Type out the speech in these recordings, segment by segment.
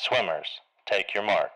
Swimmers, take your mark.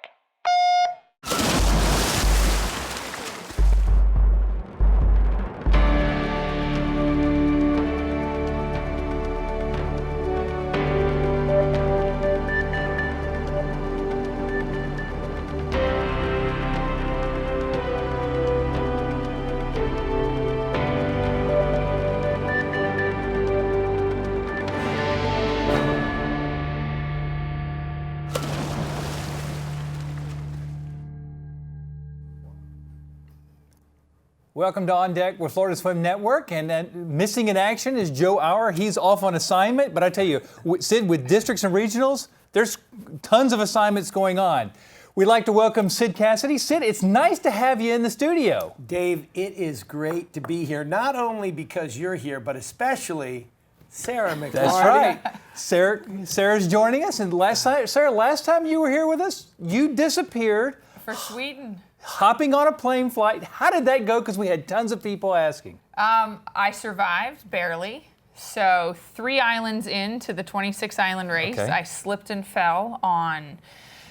Welcome to On Deck with Florida Swim Network, and missing in action is Joe Auer. He's off on assignment, but I tell you, Sid, with districts and regionals, there's tons of assignments going on. We'd like to welcome Sid Cassidy. Sid, it's nice to have you in the studio. Dave, it is great to be here, not only because you're here, but especially Sarah McLarty. That's right. Sarah's joining us, and last time you were here with us, you disappeared. For Sweden. Hopping on a plane flight. How did that go? Because we had tons of people asking. I survived, barely. So 3 islands into the 26-island race, Okay. I slipped and fell on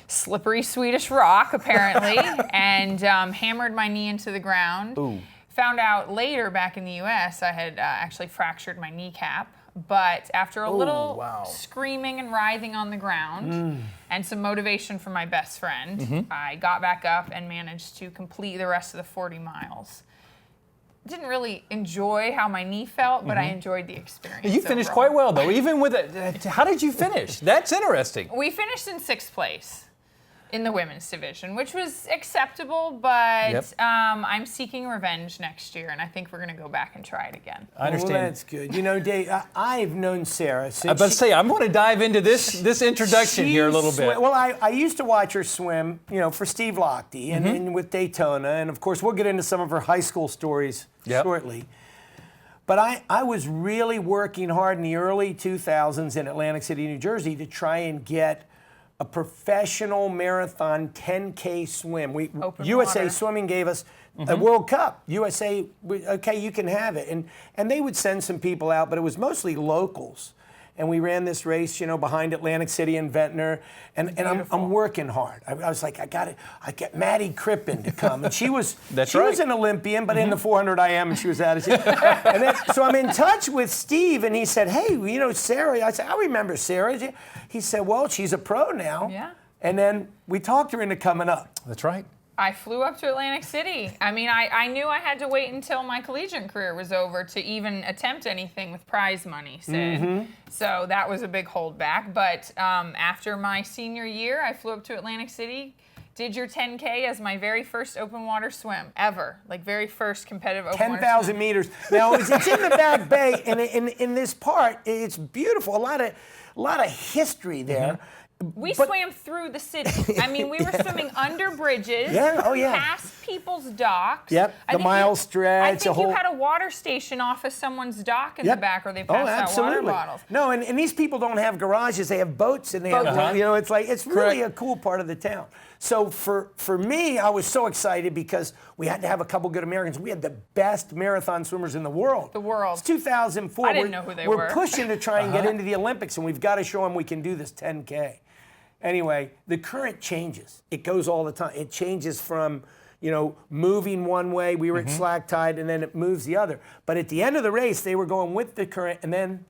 slippery Swedish rock, apparently, and hammered my knee into the ground. Ooh. Found out later back in the U.S. I had actually fractured my kneecap. But after a little screaming and writhing on the ground and some motivation from my best friend, I got back up and managed to complete the rest of the 40 miles. Didn't really enjoy how my knee felt, but I enjoyed the experience. You finished overall. quite well, though. Even with it, how did you finish? That's interesting. We finished in 6th place in the women's division, which was acceptable, but I'm seeking revenge next year, and I think we're going to go back and try it again. I understand. Well, that's good. You know, Dave, I've known Sarah since. I was about to say, I'm going to dive into this introduction here a little bit. Well, I used to watch her swim, you know, for Steve Lochte and with Daytona, and of course we'll get into some of her high school stories shortly. But I was really working hard in the early 2000s in Atlantic City, New Jersey, to try and get a professional marathon 10K swim. USA water. Swimming gave us a World Cup. USA, okay, you can have it. And they would send some people out, but it was mostly locals. And we ran this race, you know, behind Atlantic City and Ventnor. And I'm working hard. I was like, I get Maddie Crippen to come. And she was was an Olympian, but in the 400 IM, and she was out of shape. And then, so I'm in touch with Steve, and he said, hey, you know, Sarah. I said, I remember Sarah. He said, well, she's a pro now. Yeah. And then we talked her into coming up. That's right. I flew up to Atlantic City. I mean, I knew I had to wait until my collegiate career was over to even attempt anything with prize money, Sid. So that was a big holdback. But after my senior year, I flew up to Atlantic City, did your 10K as my very first open water swim ever, like very first competitive open water swim. 10,000 meters. Now, it's in the Back Bay, and in this part, it's beautiful. A lot of history there. We swam through the city. I mean, we were swimming under bridges, past people's docks. Yep, the mile stretch. I think you had a water station off of someone's dock in the back where they passed out water bottles. No, and these people don't have garages. They have boats, and they have, you know, it's really a cool part of the town. So for me, I was so excited because we had to have a couple good Americans. We had the best marathon swimmers in the world. The world. It's 2004. I didn't know who they were. We're pushing to try and get into the Olympics, and we've got to show them we can do this 10K. Anyway, the current changes. It goes all the time. It changes from, you know, moving one way. We were at slack tide, and then it moves the other. But at the end of the race, they were going with the current, and then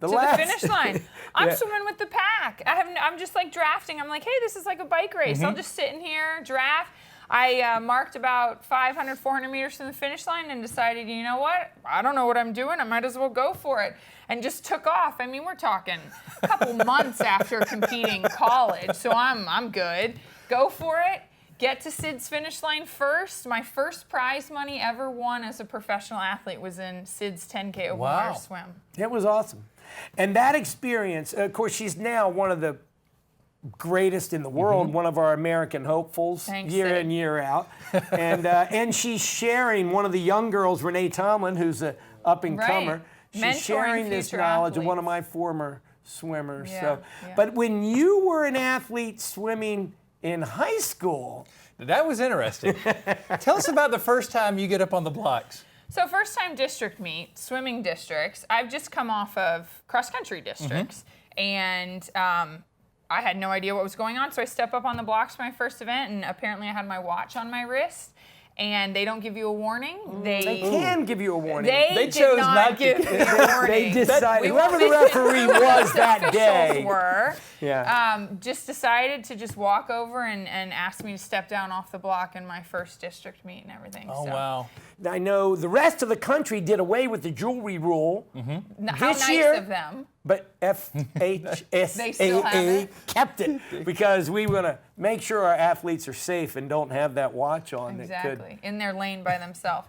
the finish line. I'm swimming with the pack. I'm just like drafting. I'm like, hey, this is like a bike race. I'll just sit in here, draft. I marked about 500, 400 meters from the finish line and decided, you know what? I don't know what I'm doing. I might as well go for it. And just took off. I mean, we're talking a couple months after competing college, so I'm good. Go for it. Get to Sid's finish line first. My first prize money ever won as a professional athlete was in Sid's 10K open water swim. It was awesome. And that experience, of course, she's now one of the greatest in the world, one of our American hopefuls, year in, year out. And she's sharing, one of the young girls, Renee Tomlin, who's an up-and-comer, she's sharing this knowledge of one of my former swimmers. But when you were an athlete swimming in high school... That was interesting. Tell us about the first time you get up on the blocks. So first time district meet, swimming districts. I've just come off of cross-country districts. And I had no idea what was going on. So I step up on the blocks for my first event, and apparently I had my watch on my wrist. And they don't give you a warning. They can give you a warning. They They did chose not not to give me a warning. They decided, We whoever won't the mention referee who was those that officials day. were. Yeah. Just decided to just walk over and ask me to step down off the block in my first district meet and everything. Oh, so. wow. I know the rest of the country did away with the jewelry rule. How This nice year- of them. But They still have FHSAA it. kept it because we want to make sure our athletes are safe and don't have that watch on that could. Exactly. In their lane by themselves.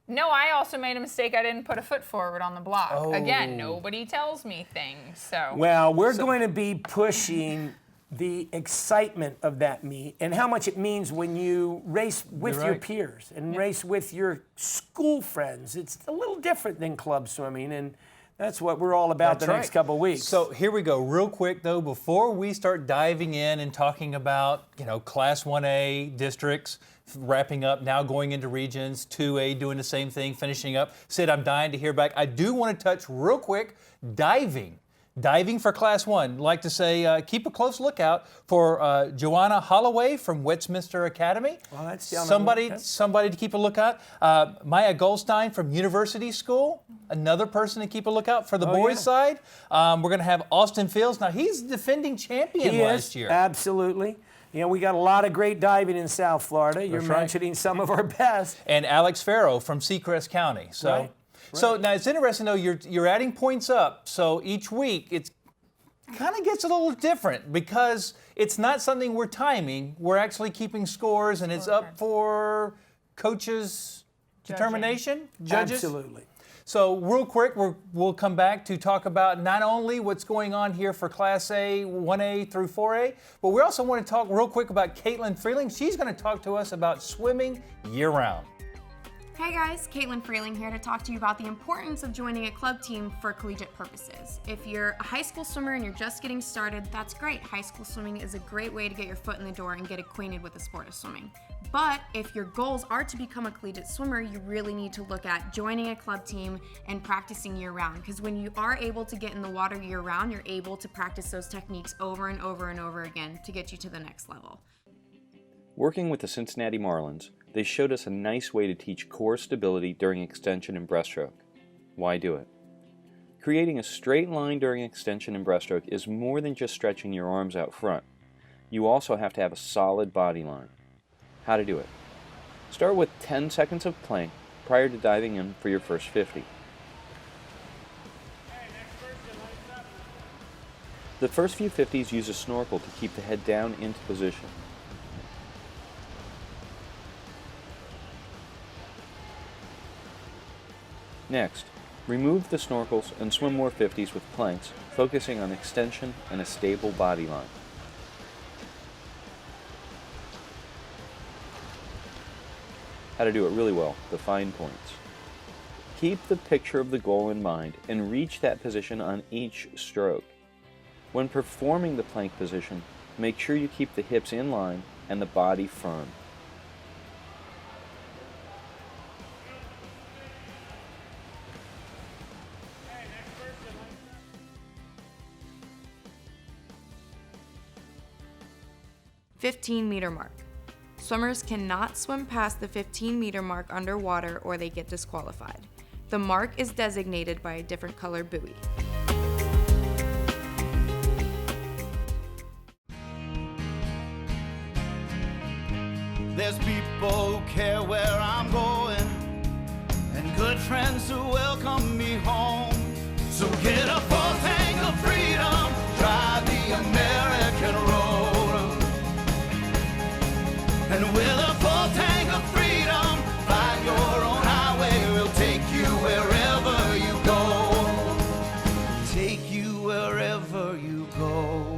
No, I also made a mistake. I didn't put a foot forward on the block. Again, nobody tells me things. So. Well, we're going to be pushing the excitement of that meet and how much it means when you race with You're your right. peers and race with your school friends. It's a little different than club swimming, and that's what we're all about That's the next right. couple of weeks. So here we go, real quick though, before we start diving in and talking about, Class 1A districts, wrapping up, now going into regions, 2A doing the same thing, finishing up. Sid, I'm dying to hear back. I do want to touch real quick, diving. Diving for Class 1. Like to say, keep a close lookout for Joanna Holloway from Westminster Academy. Well, that's down the road, yeah. Somebody to keep a lookout. Maya Goldstein from University School, another person to keep a lookout for the boys' yeah. side. We're going to have Austin Fields. Now, he's the defending champion He last is, year. absolutely. We got a lot of great diving in South Florida. You're That's right. mentioning some of our best. And Alex Farrow from Seacrest County. So, Right. so now it's interesting though. You're adding points up. So each week it's kind of gets a little different because it's not something we're timing. We're actually keeping scores, and it's up for coaches' determination, judges. Absolutely. So real quick, we'll come back to talk about not only what's going on here for Class A, 1A through 4A, but we also want to talk real quick about Caitlin Freeling. She's going to talk to us about swimming year-round. Hey guys, Caitlin Freeling here to talk to you about the importance of joining a club team for collegiate purposes. If you're a high school swimmer and you're just getting started, that's great. High school swimming is a great way to get your foot in the door and get acquainted with the sport of swimming. But if your goals are to become a collegiate swimmer, you really need to look at joining a club team and practicing year-round. Because when you are able to get in the water year-round, you're able to practice those techniques over and over and over again to get you to the next level. Working with the Cincinnati Marlins, they showed us a nice way to teach core stability during extension and breaststroke. Why do it? Creating a straight line during extension and breaststroke is more than just stretching your arms out front. You also have to have a solid body line. How to do it? Start with 10 seconds of plank prior to diving in for your first 50. The first few 50s use a snorkel to keep the head down into position. Next, remove the snorkels and swim more 50s with planks, focusing on extension and a stable body line. How to do it really well, the fine points. Keep the picture of the goal in mind and reach that position on each stroke. When performing the plank position, make sure you keep the hips in line and the body firm. "15-meter mark. Swimmers cannot swim past the 15-meter mark underwater or they get disqualified. The mark is designated by a different color buoy. There's people who care where I'm going, and good friends who welcome me home. So get a full tank of freedom, drive the American road. And with a full tank of freedom, find your own highway. We'll take you wherever you go. Take you wherever you go.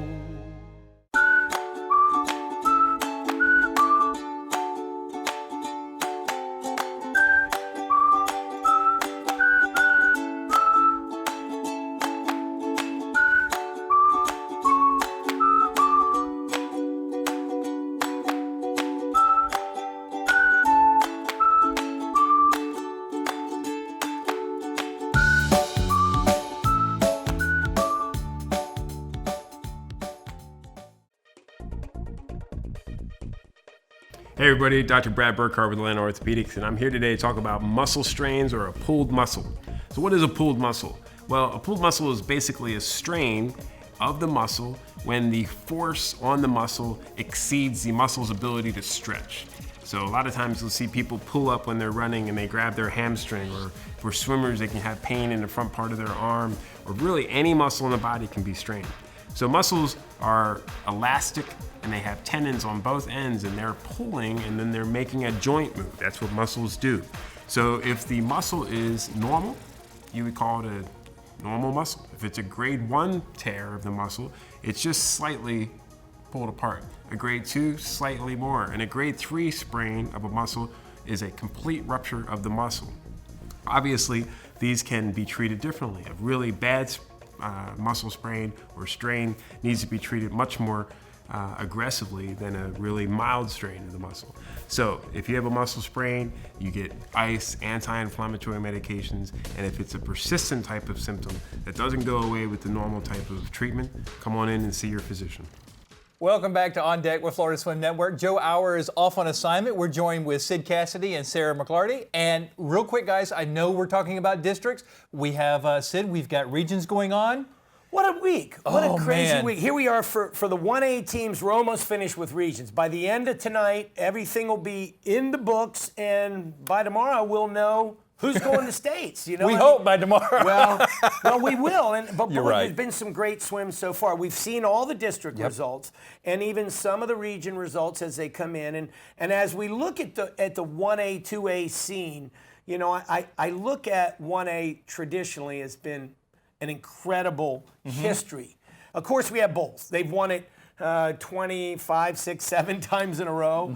Hey everybody, Dr. Brad Burkhardt with Atlanta Orthopedics, and I'm here today to talk about muscle strains or a pulled muscle. So what is a pulled muscle? Well, a pulled muscle is basically a strain of the muscle when the force on the muscle exceeds the muscle's ability to stretch. So a lot of times you'll see people pull up when they're running and they grab their hamstring, or for swimmers they can have pain in the front part of their arm, or really any muscle in the body can be strained. So muscles are elastic and they have tendons on both ends and they're pulling and then they're making a joint move. That's what muscles do. So if the muscle is normal, you would call it a normal muscle. If it's a grade 1 tear of the muscle, it's just slightly pulled apart. A grade 2, slightly more. And a grade 3 sprain of a muscle is a complete rupture of the muscle. Obviously, these can be treated differently. A really bad muscle sprain or strain needs to be treated much more aggressively than a really mild strain of the muscle. So if you have a muscle sprain, you get ice, anti-inflammatory medications, and if it's a persistent type of symptom that doesn't go away with the normal type of treatment, come on in and see your physician. Welcome back to On Deck with Florida Swim Network. Joe Auer is off on assignment. We're joined with Sid Cassidy and Sarah McClarty. And real quick, guys, I know we're talking about districts. We have, Sid, we've got regions going on. What a week. What a crazy man. week. Here we are for the 1A teams. We're almost finished with regions. By the end of tonight, everything will be in the books, and by tomorrow we'll know who's going to states. You know, We hope by tomorrow. Well, we will. But You're boy, right. there's been some great swims so far. We've seen all the district results and even some of the region results as they come in. And as we look at the 1A, 2A scene, you know, I look at 1A traditionally as been an incredible history. Of course, we have bowls. They've won it 25, 6, 7 times in a row.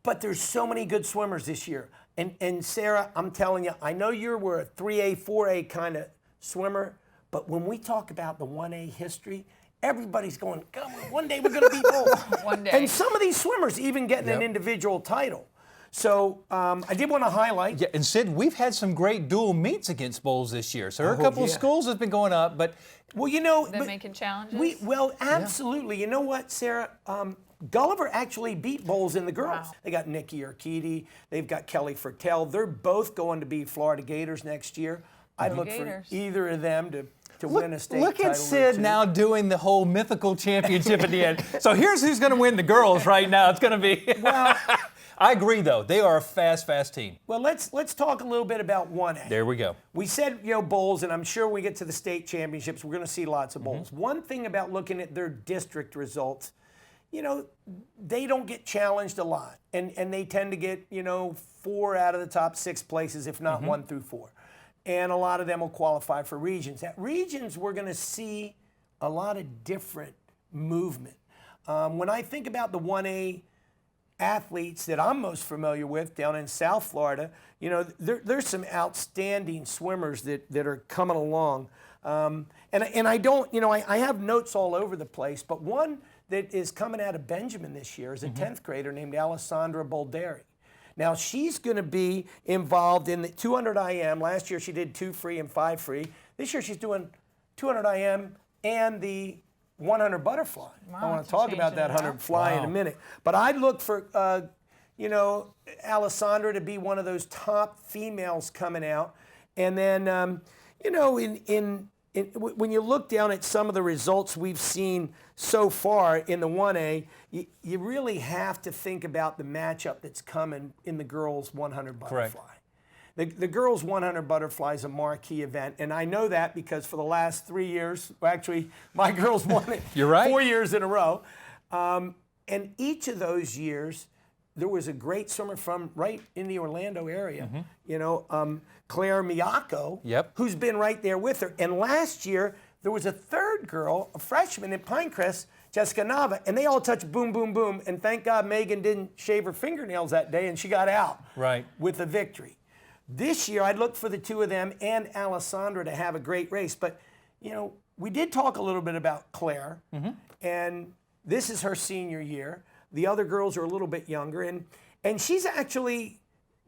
But there's so many good swimmers this year. And Sarah, I'm telling you, I know you were a 3A, 4A kind of swimmer, but when we talk about the 1A history, everybody's going, come on, one day we're going to be both. One day. And some of these swimmers even getting an individual title. So I did want to highlight. Yeah, and Sid, we've had some great dual meets against bowls this year. So there are a couple of schools that's been going up, but Well, you know, They're but making challenges. absolutely. You know what, Sarah? Gulliver actually beat bowls in the girls. Wow. They got Nikki Urquidy. They've got Kelly Fertel. They're both going to be Florida Gators next year. I'd look Gators. for either of them to win a state look title. at or Sid two. now doing the whole mythical championship at the end. So here's who's going to win the girls right now. It's going to be. Well, I agree though. They are a fast team. Well, let's talk a little bit about 1A. There we go. We said, you know, bowls, and I'm sure when we get to the state championships, we're going to see lots of bowls. One thing about looking at their district results, you know, they don't get challenged a lot, and they tend to get, you know, 4 out of the top 6 places, if not 1 through 4. And a lot of them will qualify for regions. At regions, we're going to see a lot of different movement. When I think about the 1A athletes that I'm most familiar with down in South Florida, you know, there's some outstanding swimmers that are coming along. And I don't, you know, I have notes all over the place, but one that is coming out of Benjamin this year is a 10th grader named Alessandra Bolderi. Now, she's going to be involved in the 200 IM. Last year, she did 2 free and 5 free. This year, she's doing 200 IM and the 100 butterfly. Wow, I want it's to talk about changing that it up. 100 fly in a minute. But I'd look for, you know, Alessandra to be one of those top females coming out. And then, you know, when you look down at some of the results we've seen so far in the 1A, you really have to think about the matchup that's coming in the girls 100 butterfly. The girls 100 butterfly is a marquee event, and I know that because for the last 3 years, well, actually, my girls won it You're right. 4 years in a row. And each of those years, there was a great swimmer from right in the Orlando area, you know, Claire Miyako, who's been right there with her. And last year, there was a third girl, a freshman in Pinecrest, Jessica Nava, and they all touched boom, boom, boom. And thank God Megan didn't shave her fingernails that day, and she got out with a victory. This year, I'd look for the two of them and Alessandra to have a great race. But, you know, we did talk a little bit about Claire, and this is her senior year. The other girls are a little bit younger, and she's actually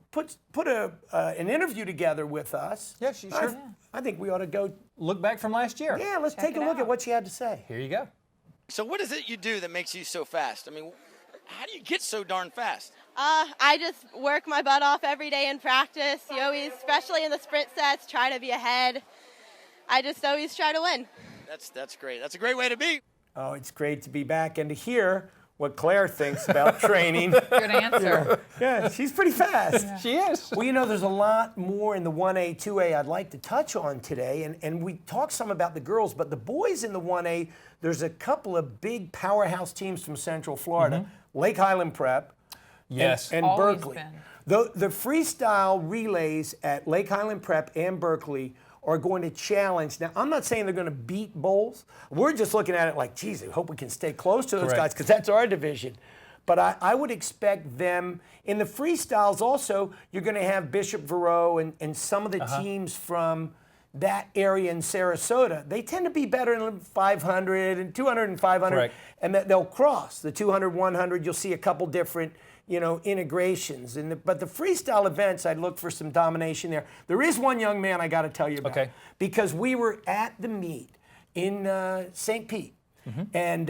put an interview together with us. Yeah, she sure. I think we ought to go look back from last year. Yeah, let's take a look at what she had to say. Here you go. So what is it you do that makes you so fast? I mean, How do you get so darn fast? I just work my butt off every day in practice. You always, especially in the sprint sets, try to be ahead. I just always try to win. That's great. That's a great way to be. Oh, it's great to be back and to hear what Claire thinks about training. Good answer. Yeah, she's pretty fast. She is. Well, you know, there's a lot more in the 1A, 2A I'd like to touch on today. And we talked some about the girls, but the boys in the 1A, there's a couple of big powerhouse teams from Central Florida. Lake Highland Prep Yes. and Always Berkeley. been. The freestyle relays at Lake Highland Prep and Berkeley are going to challenge. Now, I'm not saying they're going to beat Bowles. We're just looking at it like, geez, I hope we can stay close to those Correct. guys because that's our division. But I would expect them, in the freestyles also, you're going to have Bishop Verot and some of the teams from that area in Sarasota. They tend to be better in 500 and 200 and 500. Correct. And that they'll cross the 200, 100. You'll see a couple different, integrations. But the freestyle events, I'd look for some domination there. There is one young man I got to tell you about. Okay. Because we were at the meet in St. Pete. And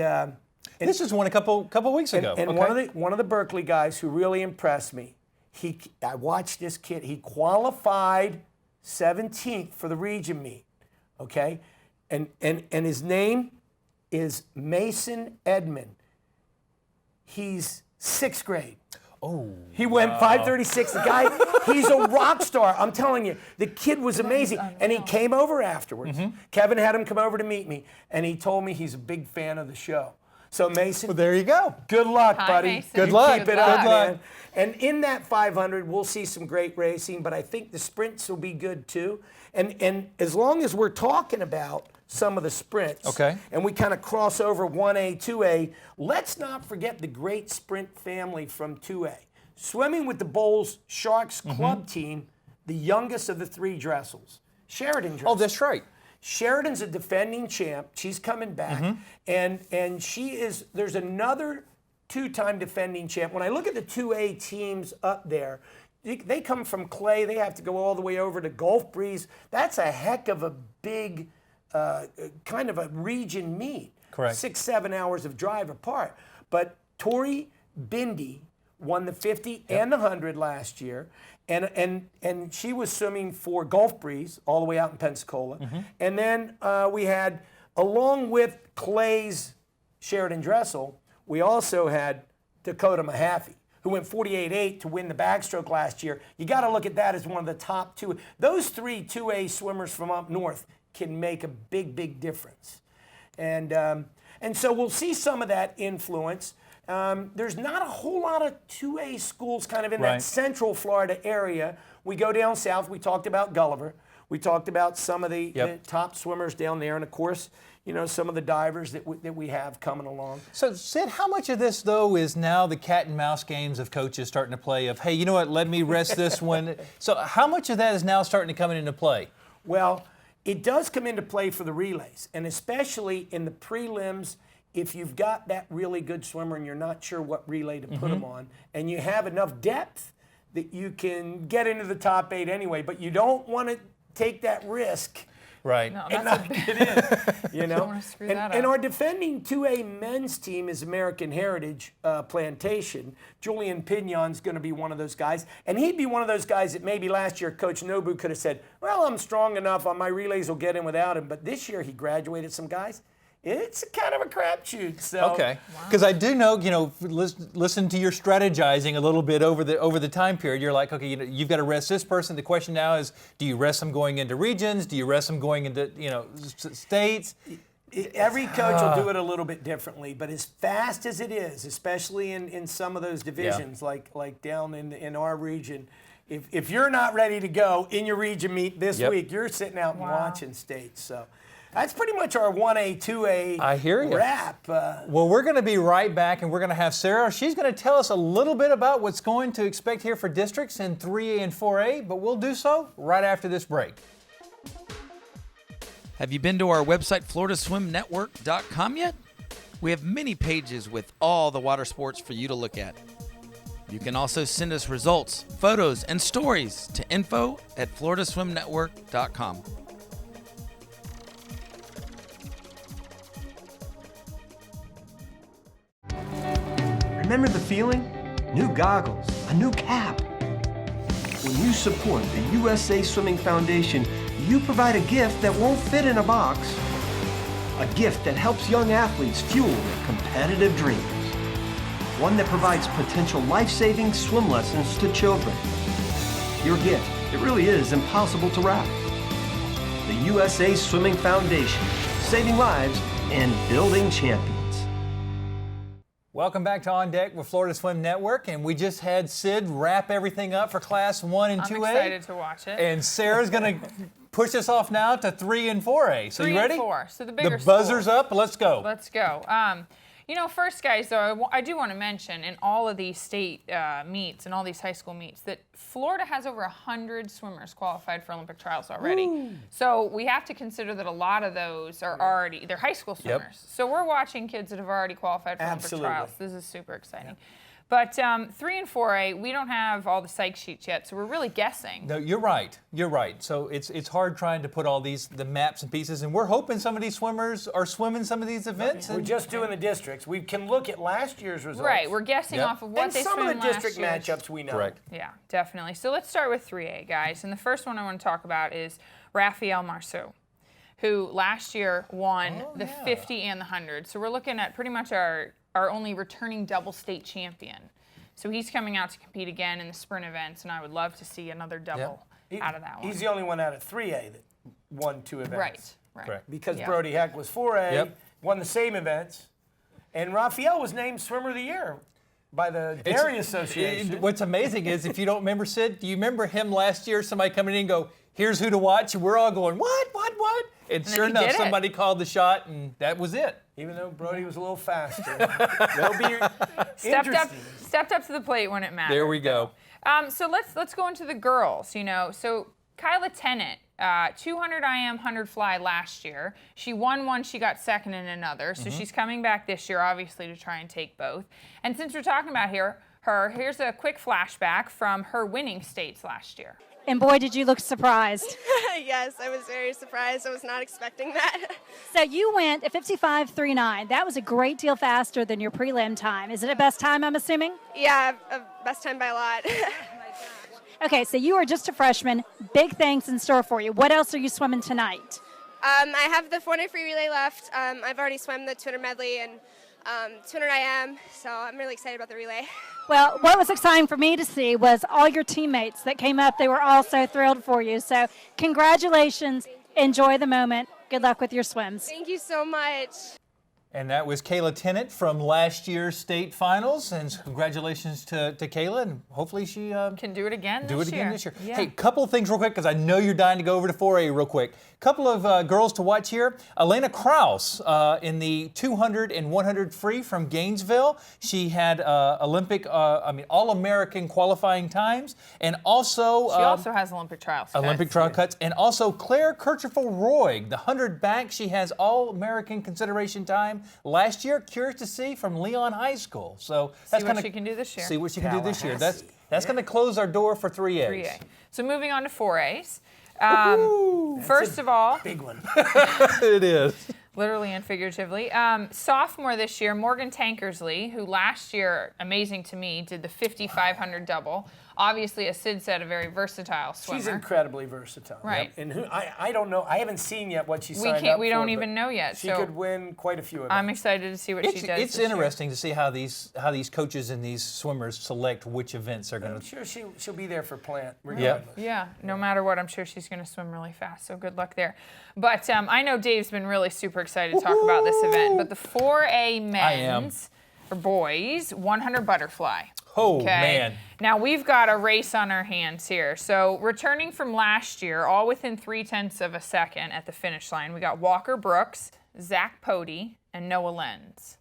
This is one a couple weeks ago. and Okay. one of the Berkeley guys who really impressed me, I watched this kid. He qualified 17th for the region meet, okay? And his name is Mason Edmond. He's 6th grade. Oh. He went 5:36. The guy, he's a rock star. I'm telling you, the kid was amazing. And he came over afterwards. Kevin had him come over to meet me, and he told me he's a big fan of the show. So Mason, Well, there you go. good luck, Hi, buddy. Mason. Good You luck. Keep it Good up, luck. man. And in that 500, we'll see some great racing, but I think the sprints will be good too. And as long as we're talking about some of the sprints, Okay. and we kind of cross over 1A, 2A, let's not forget the great sprint family from 2A. Swimming with the Bowles Sharks club team, the youngest of the 3 Dressels, Sheridan Dressel. Oh, that's right. Sheridan's a defending champ. She's coming back. And she is, there's another 2-time defending champ. When I look at the 2A teams up there, they come from Clay. They have to go all the way over to Gulf Breeze. That's a heck of a big kind of a region meet. Correct. 6-7 hours of drive apart. But Tori Bindi won the 50 and the 100 last year. And she was swimming for Gulf Breeze all the way out in Pensacola. And then we had, along with Clay's Sheridan Dressel, we also had Dakota Mahaffey, who went 48.8 to win the backstroke last year. You got to look at that as one of the top 2. Those 3 2A swimmers from up north can make a big, big difference. And so we'll see some of that influence. There's not a whole lot of 2A schools kind of in that Right. Central Florida area. We go down south. We talked about Gulliver. We talked about some of the top swimmers down there. And, of course, some of the divers that we have coming along. So, Sid, how much of this, though, is now the cat and mouse games of coaches starting to play of, hey, you know what, let me rest this one? So how much of that is now starting to come into play? Well, it does come into play for the relays, and especially in the prelims. If you've got that really good swimmer and you're not sure what relay to put them on, and you have enough depth that you can get into the top 8 anyway, but you don't want to take that risk Right. No, and that's not get in, Don't wanna screw that and up. our defending 2A men's team is American Heritage Plantation. Julian Pignon's going to be one of those guys, and he'd be one of those guys that maybe last year Coach Nobu could have said, well, I'm strong enough, on my relays will get in without him, but this year he graduated some guys. It's kind of a crapshoot. So Okay, because I do know, listen to your strategizing a little bit over the time period. You're like, okay, you've got to rest this person. The question now is, do you rest them going into regions? Do you rest them going into states? Every coach will do it a little bit differently, but as fast as it is, especially in some of those divisions, like down in our region, if you're not ready to go in your region meet this week, you're sitting out and watching states. So that's pretty much our 1A, 2A I hear you. wrap. Well, we're going to be right back, and we're going to have Sarah. She's going to tell us a little bit about what's going to expect here for districts in 3A and 4A, but we'll do so right after this break. Have you been to our website, floridaswimnetwork.com yet? We have many pages with all the water sports for you to look at. You can also send us results, photos, and stories to info@floridaswimnetwork.com. Remember the feeling? New goggles, a new cap. When you support the USA Swimming Foundation, you provide a gift that won't fit in a box. A gift that helps young athletes fuel their competitive dreams. One that provides potential life-saving swim lessons to children. Your gift, it really is impossible to wrap. The USA Swimming Foundation, saving lives and building champions. Welcome back to On Deck with Florida Swim Network, and we just had Sid wrap everything up for Class 1 and 2A. I'm excited to watch it. And Sarah's going to push us off now to 3 and 4A. So 3 you ready? and 4. So the bigger The buzzer's schools. up. Let's go. Let's go. You know, first, guys, though, I do want to mention in all of these state meets and all these high school meets that Florida has over 100 swimmers qualified for Olympic trials already. Ooh. So we have to consider that a lot of those are already, they're high school swimmers. Yep. So we're watching kids that have already qualified for Absolutely. Olympic trials. This is super exciting. Yep. But 3 and 4A, we don't have all the psych sheets yet, so we're really guessing. No, you're right. You're right. So it's hard trying to put all the maps and pieces, and we're hoping some of these swimmers are swimming some of these events. We're just doing the districts. We can look at last year's results. Right, we're guessing off of what and they some swam of the district last year. matchups we know. Correct. Yeah, definitely. So let's start with 3A, guys. And the first one I want to talk about is Raphael Marceau, who last year won the 50 and the 100. So we're looking at pretty much our only returning double state champion. So he's coming out to compete again in the sprint events, and I would love to see another double out of that one. He's the only one out of 3A that won 2 events. Right. Correct. Because Brody Heck was 4A, Yep. won the same events, and Raphael was named Swimmer of the Year by the Dairy Association. What's amazing is, if you don't remember, Sid, do you remember him last year, somebody coming in and go, here's who to watch, and we're all going, what? And then sure he enough, did it. somebody called the shot, and that was it. Even though Brody was a little faster. That'll be interesting. Stepped up to the plate when it mattered. There we go. So let's go into the girls. You know, so Kyla Tennant, 200 IM 100 fly last year. She won one. She got second in another. So she's coming back this year, obviously, to try and take both. And since we're talking about here's a quick flashback from her winning states last year. And boy, did you look surprised. Yes, I was very surprised. I was not expecting that. So you went at 55.39. That was a great deal faster than your prelim time. Is it a best time, I'm assuming? Yeah, best time by a lot. Okay, so you are just a freshman. Big things in store for you. What else are you swimming tonight? I have the 400 free relay left. I've already swum the 200 medley and 200 IM, so I'm really excited about the relay. Well, what was exciting for me to see was all your teammates that came up. They were all so thrilled for you. So congratulations. Enjoy the moment. Good luck with your swims. Thank you so much. And that was Kayla Tennant from last year's state finals. And congratulations to Kayla, and hopefully she Can do it again this year. Yeah. Hey, couple of things real quick, because I know you're dying to go over to 4A real quick. Couple of girls to watch here. Elena Kraus in the 200 and 100 free from Gainesville. She had All-American qualifying times, and also She also has Olympic trials. Olympic trial cuts, and also Claire Kirchhoff-Roig, the 100 back. She has All-American consideration time last year. Curious to see from Leon High School. So that's what kinda, she can do this year. See what she can do this year. That's going to close our door for 3As. 3A. So moving on to 4As. First of all, Big one. It is. literally and figuratively. Sophomore this year, Morgan Tankersley, who last year, amazing to me, did the 5,500 double. Obviously, as Sid said, a very versatile swimmer. She's incredibly versatile. Right. And I don't know. I haven't seen yet what she signed up for. We don't even know yet. She so could win quite a few events. I'm excited to see what she does. It's interesting to see how these coaches and these swimmers select which events are going I'm to. sure she'll be there for Plant regardless. Yeah, no matter what, I'm sure she's going to swim really fast, so good luck there. But I know Dave's been really super excited to talk about this event, but the 4A men's, for boys, 100 butterfly. Oh, man. Now, we've got a race on our hands here. So, returning from last year, all within 0.3 of a second at the finish line, we got Walker Brooks, Zach Pody, and Noah Lenz.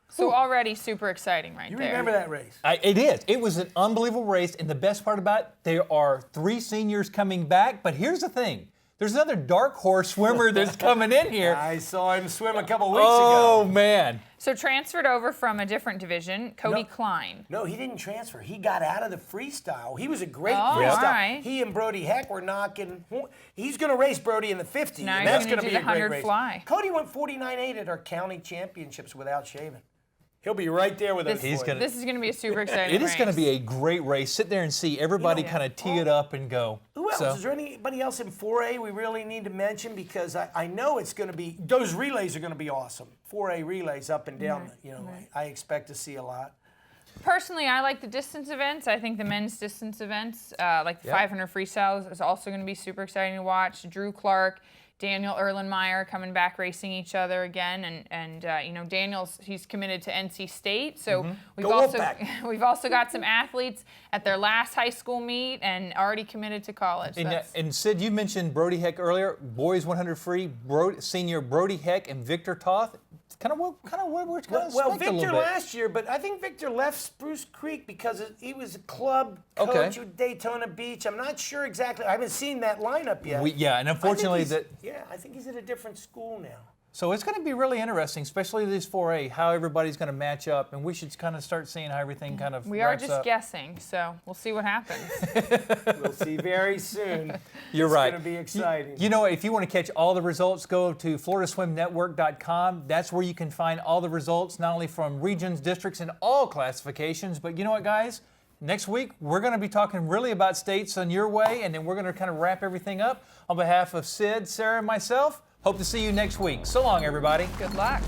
So, already super exciting right there. You remember that race? It is. It was an unbelievable race, and the best part about it, there are 3 seniors coming back. But here's the thing. There's another dark horse swimmer that's coming in here. I saw him swim a couple weeks Oh, ago. man. So transferred over from a different division, Cody Klein. No, he didn't transfer. He got out of the freestyle. He was a great Oh, freestyle. all right. He and Brody Heck were knocking. He's going to race Brody in the 50. Now and he's that's gonna going to do be a the great 100 race. fly. Cody went 49.8 at our county championships without shaving. He'll be right there with us. He's gonna. This is going to be a super exciting It is going to race. be a great race. Sit there and see everybody kind of tee it up and go. Who else? So- Is there anybody else in 4A we really need to mention? Because I know it's going to be, those relays are going to be awesome. 4A relays up and down, I expect to see a lot. Personally, I like the distance events. I think the men's distance events, like the 500 freestyles, is also going to be super exciting to watch. Drew Clark, Daniel Erlenmeyer coming back racing each other again, and Daniel's he's committed to NC State, so we've also got some athletes at their last high school meet and already committed to college. And Sid, you mentioned Brody Heck earlier. Boys 100 free, senior Brody Heck and Victor Toth. Well, Victor last year, but I think Victor left Spruce Creek because he was a club coach with Daytona Beach. I'm not sure exactly. I haven't seen that lineup yet. And unfortunately I think he's at a different school now. So it's going to be really interesting, especially this 4A, how everybody's going to match up, and we should kind of start seeing how everything kind of We are wraps just up. guessing, so we'll see what happens. We'll see very soon. You're right. It's going to be exciting. You know, if you want to catch all the results, go to FloridaswimNetwork.com. That's where you can find all the results, not only from regions, districts, and all classifications. But you know what, guys? Next week, we're going to be talking really about states on your way, and then we're going to kind of wrap everything up. On behalf of Sid, Sarah, and myself, hope to see you next week. So long, everybody. Good luck.